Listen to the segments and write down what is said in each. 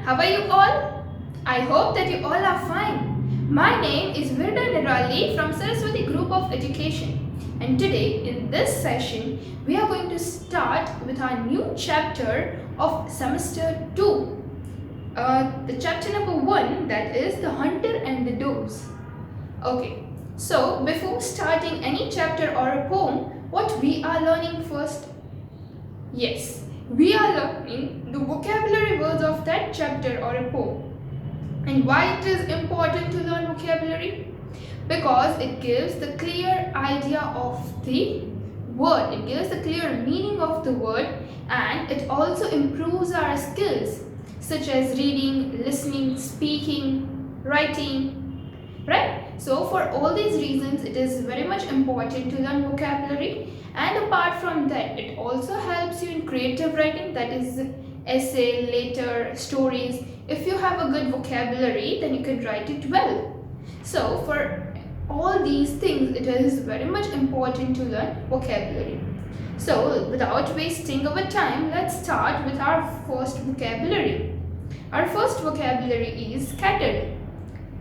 how are you all? I hope that you all are fine. My name is Virda Nirali from Saraswati Group of Education, and today in this session we are going to start with our new chapter of semester 2. The chapter number 1, that is the hunter and the doves. Okay, so before starting any chapter or a poem, what we are learning first? Yes, we are learning the vocabulary words of that chapter or a poem. And why it is important to learn vocabulary? Because it gives the clear idea of the word, it gives the clear meaning of the word, and it also improves our skills such as reading, listening, speaking, writing, right? So for all these reasons it is very much important to learn vocabulary, and apart from that it also helps you in creative writing, that is essay, letter, stories. If you have a good vocabulary, then you can write it well. So for all these things it is very much important to learn vocabulary. So without wasting our time, let's start with our first vocabulary. Our first vocabulary is scattered.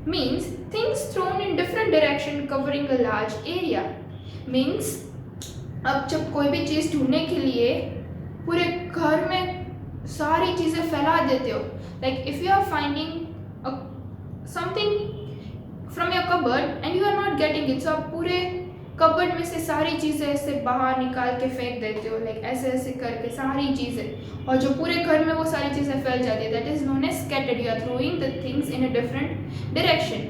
Means things thrown in different direction covering a large area. Means अब जब कोई भी चीज़ ढूंढने के लिए पूरे घर में सारी चीज़ें फैला देते हो, like if you are finding something from your cupboard and you are not getting it, so आप पूरे कबर्ड में से सारी चीज़ें ऐसे बाहर निकाल के फेंक देते हो, like ऐसे ऐसे करके सारी चीज़ें, और जो पूरे घर में वो सारी चीज़ें फैल जाती है, that is known as scattered. You are throwing the things in a different direction,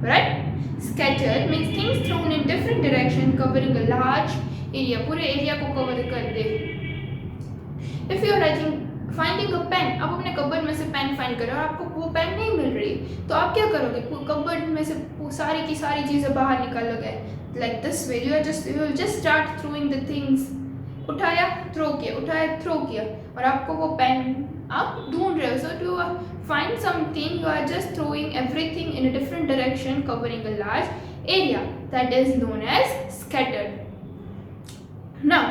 right? Scattered means things thrown in different direction covering a large area, पूरे एरिया को कवर कर दे. If you are finding a pen, आप अपने cupboard में से pen find करो और आपको वो पेन नहीं मिल रही, तो आप क्या करोगे? कबर्ड में से सारी की सारी चीज़ें बाहर निकालोगे. Like this way you will just start throwing the things. उठाया, थ्रो किया, उठाया, थ्रो किया, और आपको वो पेन आप ढूंढ रहे हो. So to find something you are just throwing everything in a different direction covering a large area, that is known as scattered. Now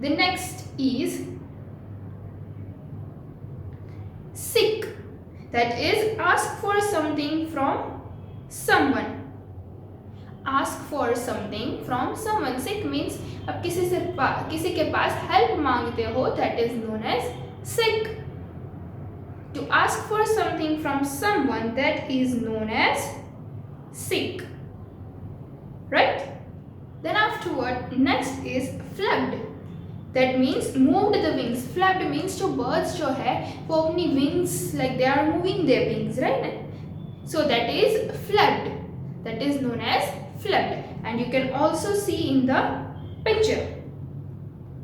the next is seek, that is ask for something from someone. Ask for something from someone. Seek means अब किसी के पास help मांगते हो, that is known as seek. To ask for something from someone, that is known as seek, right? Then afterward, next is flapped. That means moved the wings. Flapped means जो birds जो है वो अपनी wings, like they are moving their wings, right? So that is flapped. That is known as flapped, and you can also see in the picture,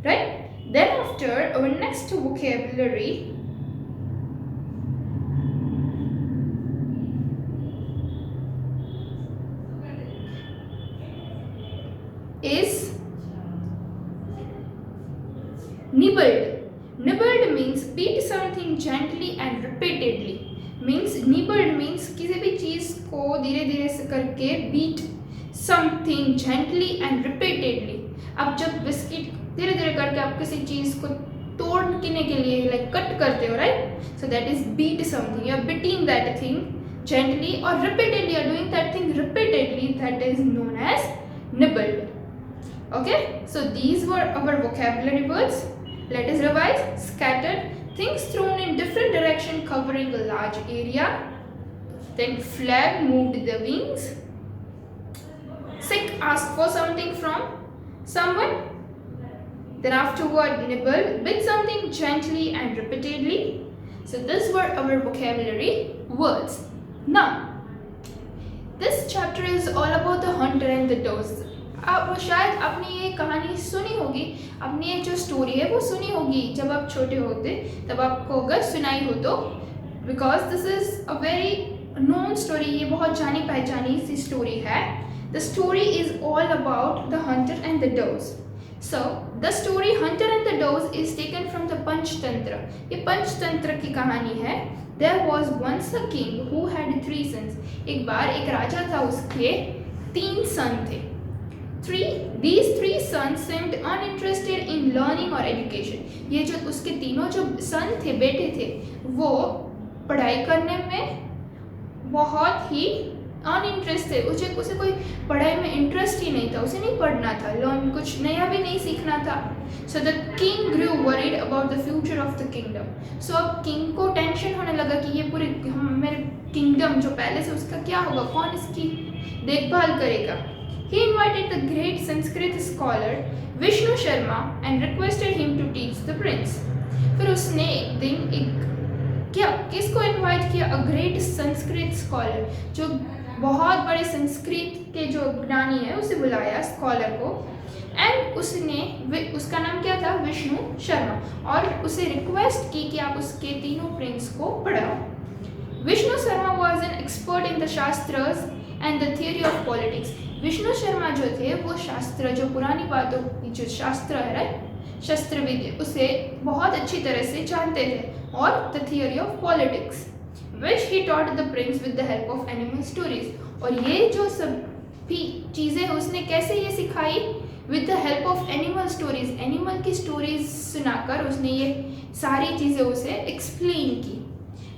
right? Then after, our next vocabulary is nibbled. Nibbled means beat something gently and repeatedly. Means nibbled means किसी भी चीज़ को धीरे धीरे से करके beat something gently and repeatedly. अब जब biscuit धीरे धीरे करके आप किसी चीज़ को तोड़ने के लिए like कट करते हो, right? So that is beat something. You are beating that thing gently or repeatedly. You are doing that thing repeatedly. That is known as nibbled. Okay? So these were our vocabulary words. Let us revise. Scattered, things thrown in different direction covering a large area. Then flap, moved the wings. Seek, ask for something from someone. Then afterward, nibble, bit something gently and repeatedly. So these were our vocabulary words. Now, this chapter is all about the hunter and the doves. आप शायद आपने ये कहानी सुनी होगी, आपने ये जो स्टोरी है वो सुनी होगी जब आप छोटे होते, तब आपको अगर सुनाई हो तो, because this is a very known story. ये बहुत जानी पहचानी सी स्टोरी है. The story is all about the hunter and the doves. So the story hunter and the doves is taken from the Panchatantra. ये पंचतंत्र की कहानी है. There was once a king who had 3 sons. एक बार एक राजा था, उसके 3 सन थे. These three sons seemed uninterested in learning or education. ये जो उसके तीनों जो सन थे, बेटे थे, वो पढ़ाई करने में बहुत ही अनइंटरेस्ट थे, उसे कोई पढ़ाई में इंटरेस्ट ही नहीं था, उसे नहीं पढ़ना था, लर्न कुछ नया भी नहीं सीखना था। So the king grew worried about the future of the kingdom. So अब किंग को टेंशन होने लगा कि ये पूरे मेरे किंगडम जो पैलेस है उसका क्या होगा, कौन इसकी देखभाल करेगा। He invited the great Sanskrit scholar Vishnu Sharma and requested him to teach the prince. फिर उसने एक दिन किसको इनवाइट किया, अ ग्रेट संस्कृत स्कॉलर, जो बहुत बड़े संस्कृत के जो ज्ञानी है उसे बुलाया स्कॉलर को, एंड उसका नाम क्या था, विष्णु शर्मा, और उसे रिक्वेस्ट की कि आप उसके तीनों प्रिंस को पढ़ाओ। Vishnu Sharma was an expert in the shastras and the theory of politics. Vishnu Sharma जो थे वो शास्त्र, जो पुरानी बातों की जो शास्त्र है, शस्त्र विद्या, उसे बहुत अच्छी तरह से जानते थे, और the theory of politics which he taught the prince with the help of animal stories. और ये जो सभी चीज़ें उसने कैसे ये सिखाई, with the help of animal stories, animal की स्टोरीज सुनाकर उसने ये सारी चीज़ें उसे एक्सप्लेन की।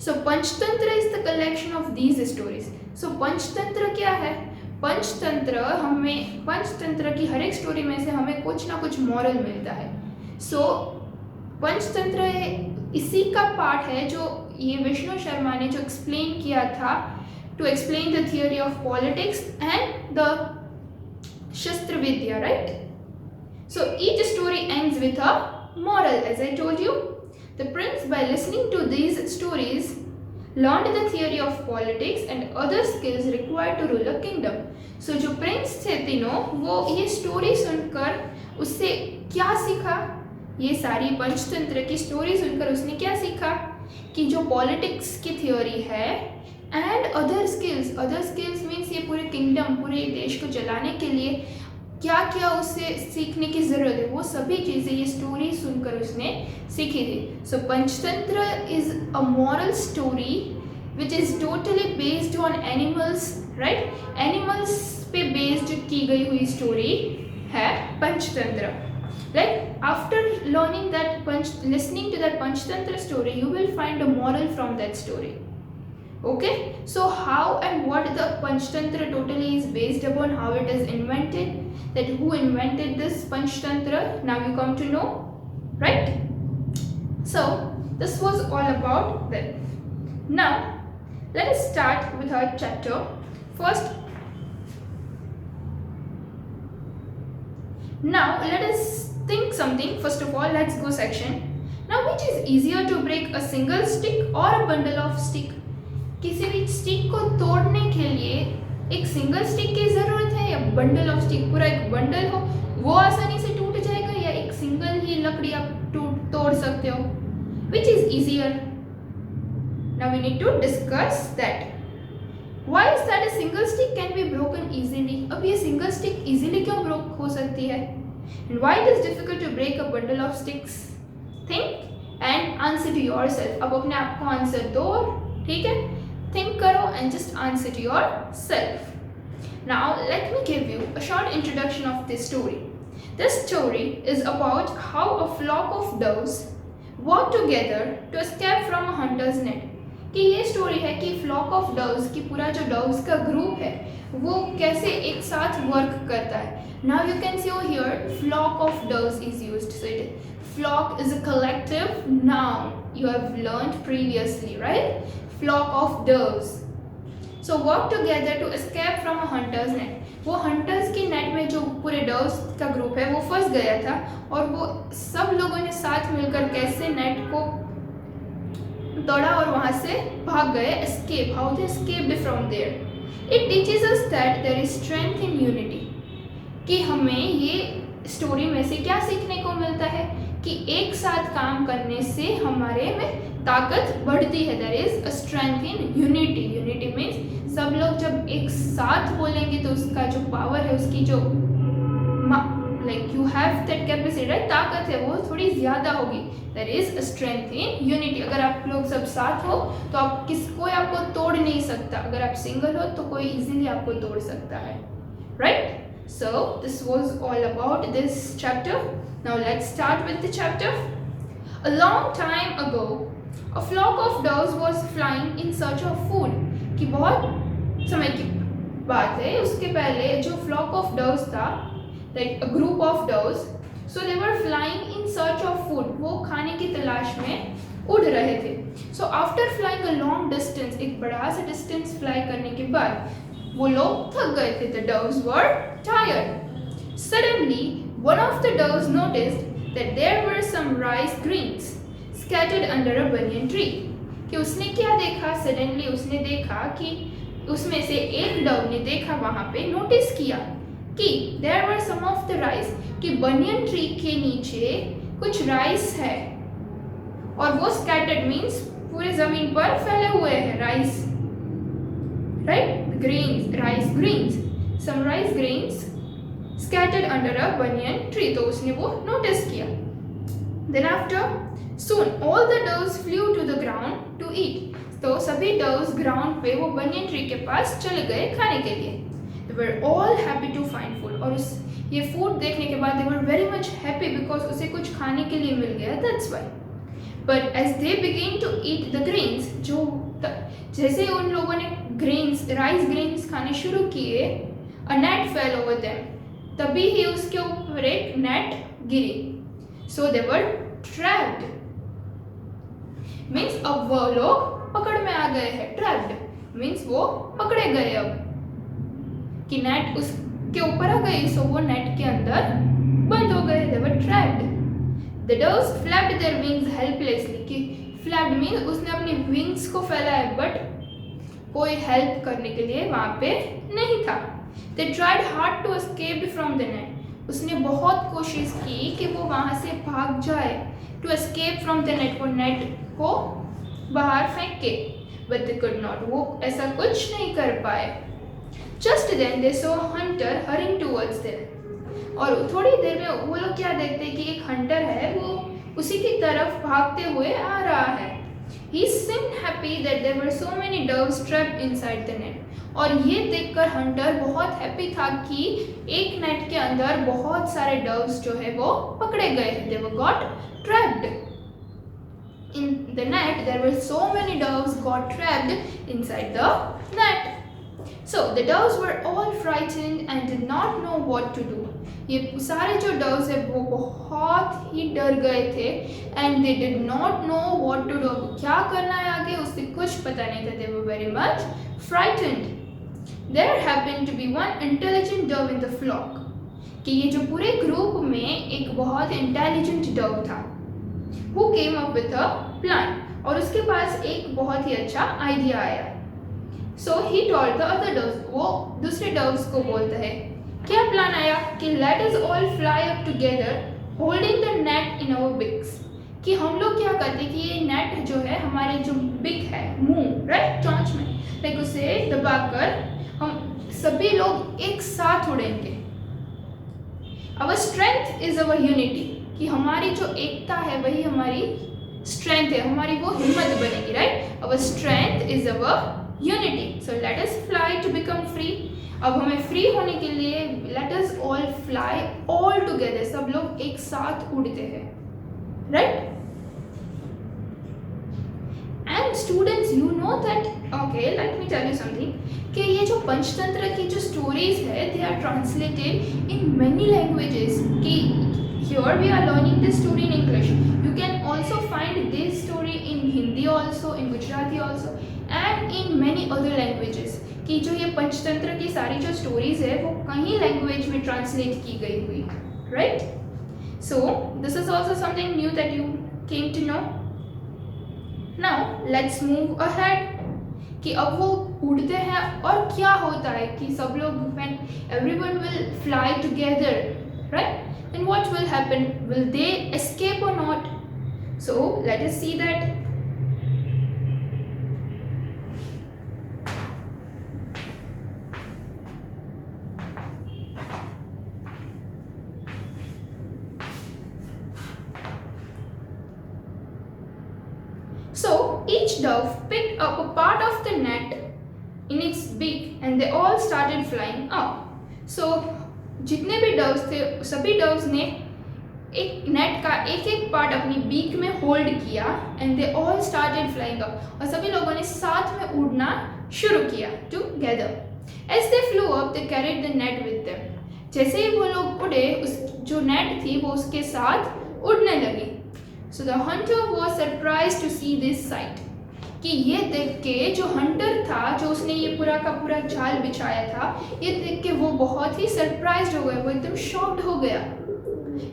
So Panchatantra is the collection of these stories. So Panchatantra क्या है, पंचतंत्र की हर एक स्टोरी में से हमें कुछ ना कुछ मॉरल मिलता है। सो पंचतंत्र इसी का पार्ट है जो ये विष्णु शर्मा ने जो एक्सप्लेन किया था, to explain the theory of politics and the shastra vidya, right. So each story ends with a moral, as I told you. The prince by listening to these stories learned the theory of politics and other skills required to rule a kingdom. So जो Prince थे तीनों, वो ये story सुनकर उससे क्या सीखा, ये सारी पंचतंत्र की स्टोरी सुनकर उसने क्या सीखा कि जो पॉलिटिक्स की थ्योरी है एंड अदर स्किल्स मीन्स ये पूरे किंगडम, पूरे देश को चलाने के लिए क्या क्या उससे सीखने की ज़रूरत है, वो सभी चीज़ें ये स्टोरी सुनकर उसने सीखी थी। So Panchatantra is a moral story which is totally based on animals, right. Animals पे बेस्ड की गई हुई स्टोरी है Panchatantra. Like after learning that listening to that Panchtantra story, you will find a moral from that story. Okay, so how and what the Panchtantra totally is based upon, how it is invented, that who invented this Panchtantra, now you come to know, right? So this was all about that. Now let us start with our chapter. First, now let us think something. First of all, let's go section. Now which is easier to break, a single stick or a bundle of stick? किसी भी stick को तोड़ने के लिए एक single stick की ज़रूरत है या बंडल ऑफ स्टिक, पूरा एक बंडल हो वो आसानी से टूट जाएगा, या एक सिंगल ही लकड़ी आप तोड़ सकते हो? Which is easier? Now we need to discuss that. Why is that a single stick can be broken easily? अब ये सिंगल स्टिक इजीली क्यों ब्रोक हो सकती है? And why it is difficult to break a bundle of sticks? Think and answer to yourself. अब अपने आप को आंसर दो, ठीक है? Think karo and just answer to yourself. Now let me give you a short introduction of this story. This story is about how a flock of doves work together to escape from a hunter's net. कि ये story है कि flock of doves की पूरा जो doves का group है वो कैसे एक साथ वर्क करता है. Now you can see over here flock of doves is used. So flock is a collective noun you have learned previously, right? Flock of doves. So work together to escape from a hunter's net. वो hunters की net में जो पूरे doves का group है वो फंस गया था, और वो सब लोगों ने साथ मिलकर कैसे नेट को तोड़ा और वहाँ से भाग गए. escape, how they escaped from there. It teaches us that there is strength in unity. कि हमें ये स्टोरी में से क्या सीखने को मिलता है कि एक साथ काम करने से हमारे में ताकत बढ़ती है. There is a strength in unity. Unity means सब लोग जब एक साथ बोलेंगे तो उसका जो पावर है, उसकी जो like you have that capacity, right, ताकत है वो थोड़ी ज़्यादा होगी. There is a strength in unity. अगर आप लोग सब साथ हो तो आप कोई आपको तोड़ नहीं सकता. अगर आप सिंगल हो तो कोई इजीली आपको तोड़ सकता है, right? So this was all about this chapter. Now let's start with the chapter. A long time ago, A flock of doves was flying in search of food. कि बहुत समय की बात है, उसके पहले जो flock of doves था, like a group of doves, so they were flying in search of food. वो खाने की तलाश में उड़ रहे थे. So after flying a long distance, एक बड़ा सा distance fly करने के बाद वो लोग थक गए थे. The doves were tired. Suddenly, one of the doves noticed that there were some rice grains scattered under a banyan tree. कि उसने क्या देखा? Suddenly उसने देखा कि उसमें से एक डव ने देखा, वहाँ पे नोटिस किया कि there were some of the rice, कि banyan tree के नीचे कुछ राइस है, और वो scattered means पूरे जमीन पर फैले हुए हैं rice, right? Grains, rice grains, some rice grains scattered under a banyan tree. तो उसने वो नोटिस किया. Then after, soon all the doves flew to the ground to eat. तो सभी doves ground पे वो banyan tree के पास चले गए खाने के लिए. They were all happy to find food. और उस ये food देखने के बाद they were very much happy because उसे कुछ खाने के लिए मिल गया. That's why. But as they began to eat the grains, जैसे उन लोगों ने grains, rice grains खाने शुरू किए, a net fell over them. तभी ही उसके ऊपर एक net Giri. So they were trapped. Means अब वो लोग पकड़ में आ गए हैं. Trapped means वो पकड़े गए अब, कि नेट उसके ऊपर आ गई, so वो नेट के अंदर बंद हो गए. They were trapped. The doves flapped their wings helplessly. कि flapped means उसने अपनी wings को फैलाया, but कोई हेल्प करने के लिए वहाँ पे नहीं था. They tried hard to escape from the net. उसने बहुत कोशिश की कि वो वहाँ से भाग जाए. To escape from the net, वो नेट को बाहर फेंक के, but they could not. वो ऐसा कुछ नहीं कर पाए. Just then they saw a hunter hurrying towards them. और थोड़ी देर में वो लोग क्या देखते हैं कि एक हंटर है, वो उसी की तरफ भागते हुए आ रहा है. He seemed happy that there were so many doves trapped inside the net. और ये देखकर हंटर बहुत हैप्पी था कि एक नेट के अंदर बहुत सारे डव्स जो है वो पकड़े गए हैं. They were got trapped in the net. There were so many doves got trapped inside the net. So the doves were all frightened and did not know what to do. ये सारे जो doves है वो बहुत ही डर गए थे, and they did not know what to do. क्या करना है आगे उससे कुछ पता नहीं था. They were very much frightened. There happened to be one intelligent dove in the flock. कि ये जो पूरे ग्रुप में एक बहुत इंटेलिजेंट डव था, who came up with a plan. और उसके पास एक बहुत ही अच्छा आइडिया आया. So he told the other doves. वो दूसरे doves को बोलता है, क्या प्लान आया कि let us all fly up together holding the net in our beaks. कि हम लोग क्या करते कि ये नेट जो है हमारे जो बिग है, मुंह, राइट, चोंच में, लाइक उसे दबाकर हम सभी लोग एक साथ उड़ेंगे. Our strength is our unity. कि हमारी जो एकता है वही हमारी strength है, हमारी वो हिम्मत बनेगी, right. Our strength is our unity. So let us fly to become free. अब हमें फ्री होने के लिए let us all fly all together. सब लोग एक साथ उड़ते हैं, right. And students, you know that, okay, let me tell you something, कि ये जो पंचतंत्र की जो stories है, they are translated in many languages. कि here we are learning this story in English. You can also find this story in Hindi also, in Gujarati also, and in many other languages. कि जो ये पंचतंत्र की सारी जो stories है वो कहीं language में translate की गई हुई, right? So this is also something new that you came to know. Now let's move ahead. कि अब वो उड़ते हैं और क्या होता है कि सब लोग when everyone will fly together, right? Then what will happen? Will they escape or not? So let us see that. So each dove picked up a part of the net in its beak and they all started flying up. So जितने भी doves थे सभी doves ने एक net का एक एक part अपनी बीक में होल्ड किया and they all started flying up, और सभी लोगों ने साथ में उड़ना शुरू किया together. As they flew up they carried the net with them. जैसे ही वो लोग उड़े, उस जो नेट थी वो उसके साथ उड़ने लगी। So the hunter was surprised to see this sight, कि ये देख के जो हंटर था, जो उसने ये पूरा का पूरा जाल बिछाया था, ये देख के वो बहुत ही सरप्राइज्ड हो गया, वो एकदम शॉक्ड हो गया।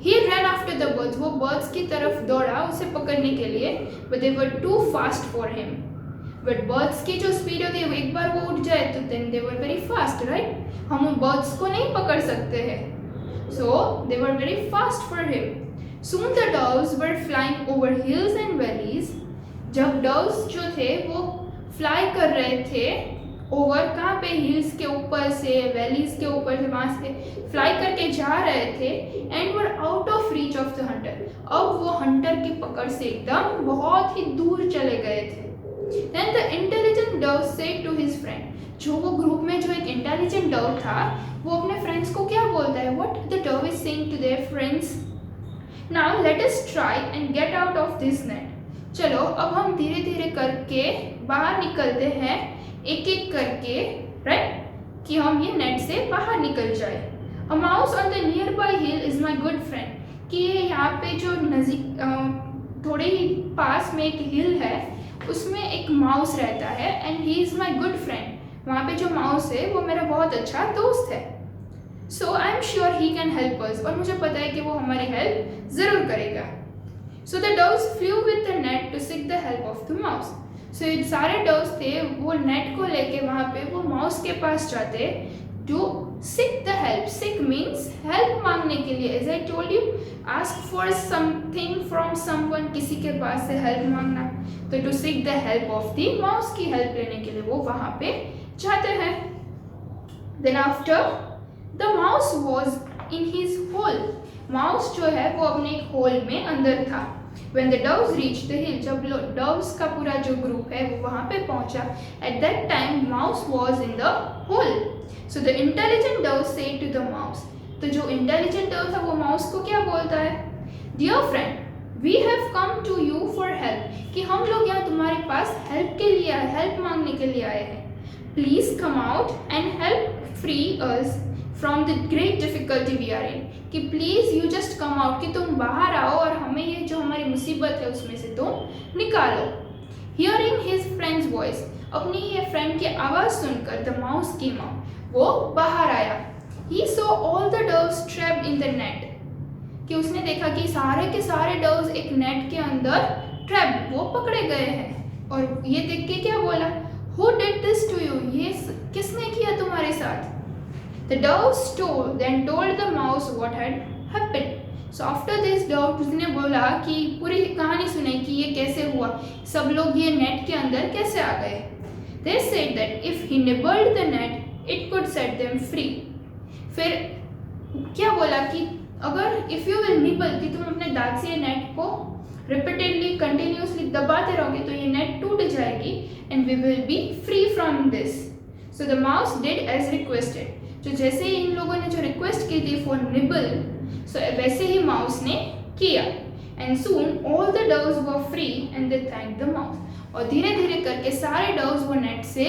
He ran after the birds, वो बर्ड्स की तरफ दौड़ा उसे पकड़ने के लिए, but they were too fast for him. But birds की जो स्पीड होती है, वो एक बार वो उठ जाए तो then they were very fast, right? हम उन बर्ड्स को नहीं पकड़ सकते हैं, so they were very fast for him. Soon the doves were flying over hills and valleys. जब doves जो थे वो फ्लाई कर रहे थे ओवर, कहाँ पे, हिल्स के ऊपर से, वैलीज के ऊपर से, वहाँ से फ्लाई करके जा रहे थे, and were out of reach of the Hunter. अब वो हंटर की पकड़ से एकदम बहुत ही दूर चले गए थे। Then the intelligent dove said to his friend, जो वो ग्रुप में जो एक इंटेलिजेंट डव था, वो अपने फ्रेंड्स को क्या बोलता है, what the dove is saying to their friends, now let us try and get out of this net. चलो अब हम धीरे धीरे करके बाहर निकलते हैं, एक एक करके, राइट, कि हम ये नेट से बाहर निकल जाए। A mouse on the near by hill is my good friend, कि ये यहाँ पे जो नज़दीक थोड़े ही पास में एक हिल है, उसमें एक माउस रहता है, and he is my good friend. वहाँ पे जो माउस है वो मेरा बहुत अच्छा दोस्त है। So I am sure he can help us, और मुझे पता है कि वो हमारी हेल्प ज़रूर करेगा। So the doves flew with the net to seek the help of the mouse. So ये सारे डव्स थे, वो नेट को लेके वहाँ पे वो माउस के पास जाते to seek the help. Seek means help मांगने के लिए, as I told you, ask for something from someone, किसी के पास से हेल्प मांगना। तो to seek the help of the mouse की हेल्प लेने के लिए वो वहाँ पे जाते हैं। Then after the mouse was in his hole, mouse जो है वो अपने एक होल में अंदर था। When the doves reached the hill, जब doves का पूरा जो ग्रुप है वो वहाँ पे पहुँचा, at that time mouse was in the hole. So the intelligent dove said to the mouse, तो जो intelligent dove था वो mouse को क्या बोलता है, Dear friend, we have come to you for help, कि हम लोग यहाँ तुम्हारे पास हेल्प के लिए, हेल्प मांगने के लिए आए हैं। Please come out and help free us from the great difficulty we are in, कि please you just come out, कि तुम बाहर आओ और हमें ये जो हमारी मुसीबत है उसमें से तुम निकालो। हियरिंग हिज फ्रेंड्स वॉइस, अपनी ये फ्रेंड की आवाज़ सुनकर द माउस केम आउट, वो बाहर आया। He saw all the doves trapped in the net, कि उसने देखा कि सारे के सारे डव्स एक नेट के अंदर ट्रैप, वो पकड़े गए हैं। और ये देख के क्या बोला, who did this to you, ये किसने किया तुम्हारे साथ। The doves then told the mouse what had happened. So after this, doves ने बोला कि पूरी कहानी सुनाई कि ये कैसे हुआ, सब लोग ये नेट के अंदर कैसे आ गए। They said that if he nibbled the net, it could set them free. फिर क्या बोला कि अगर if you will nibble, कि तुम अपने दांत से ये नेट को repeatedly, continuously दबाते रहोगे तो ये नेट टूट जाएगी, and we will be free from this. So the mouse did as requested. तो जैसे ही इन लोगों ने जो रिक्वेस्ट की थी फॉर निबल, सो वैसे ही माउस ने किया। And soon all the doves were free and they thank the mouse, और धीरे धीरे करके सारे डव्स वो नेट से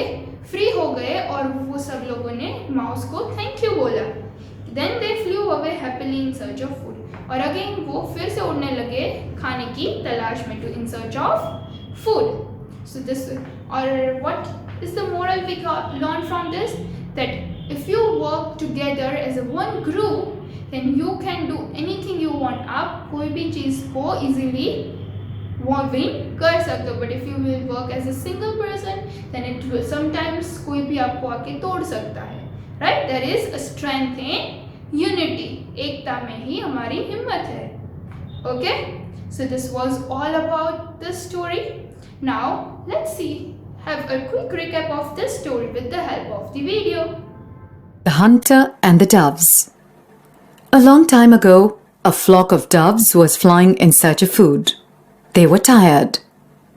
फ्री हो गए और वो सब लोगों ने माउस को थैंक यू बोला। Then they flew away happily in search of food, और अगेन वो फिर से उड़ने लगे खाने की तलाश में, to in search of food. So this, और what is the moral we learn from this, that if you work together as a one group, then you can do anything you want. आप कोई भी चीज़ को easily win कर सकते हो, but if you will work as a single person, then it will sometimes कोई भी आपको आके तोड़ सकता है, right? There is a strength in unity. एकता में ही हमारी हिम्मत है. Okay? So this was all about this story. Now let's have a quick recap of this story with the help of the video. The Hunter and the Doves. A long time ago, a flock of doves was flying in search of food. They were tired.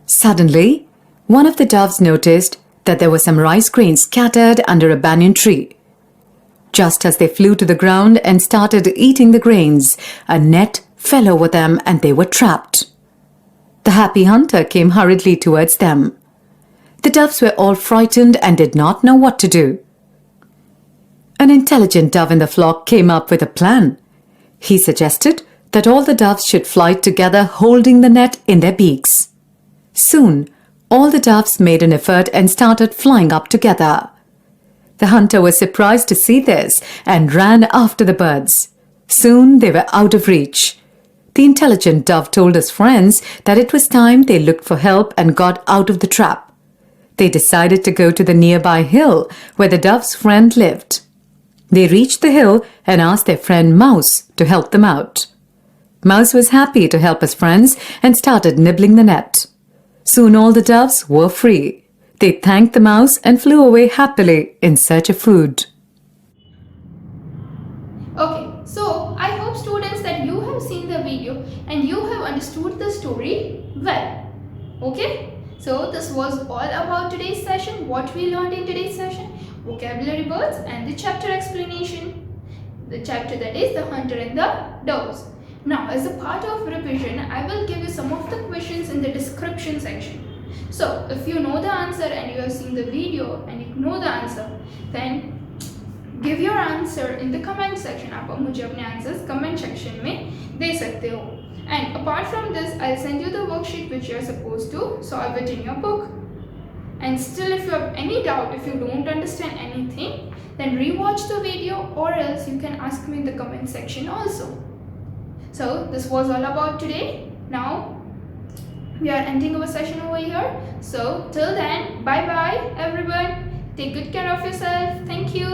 Suddenly, one of the doves noticed that there were some rice grains scattered under a banyan tree. Just as they flew to the ground and started eating the grains, a net fell over them and they were trapped. The happy hunter came hurriedly towards them. The doves were all frightened and did not know what to do. An intelligent dove in the flock came up with a plan. He suggested that all the doves should fly together holding the net in their beaks. Soon, all the doves made an effort and started flying up together. The hunter was surprised to see this and ran after the birds. Soon they were out of reach. The intelligent dove told his friends that it was time they looked for help and got out of the trap. They decided to go to the nearby hill where the dove's friend lived. They reached the hill and asked their friend Mouse to help them out. Mouse was happy to help his friends and started nibbling the net. Soon all the doves were free. They thanked the mouse and flew away happily in search of food. Okay, so I hope students that you have seen the video and you have understood the story well. Okay, so this was all about today's session. What we learned in today's session: vocabulary words and the chapter explanation. The chapter that is the hunter and the doves. Now, as a part of revision, I will give you some of the questions in the description section. So, if you know the answer and you have seen the video and you know the answer, then give your answer in the comment section. आप मुझे अपने answers comment section में दे सकते हो. And apart from this, I'll send you the worksheet which you are supposed to solve it in your book. And still, if you have any doubt, if you don't understand anything, then rewatch the video, or else you can ask me in the comment section also. So this was all about today. Now we are ending our session over here. So till then, bye bye everyone. Take good care of yourself. Thank you.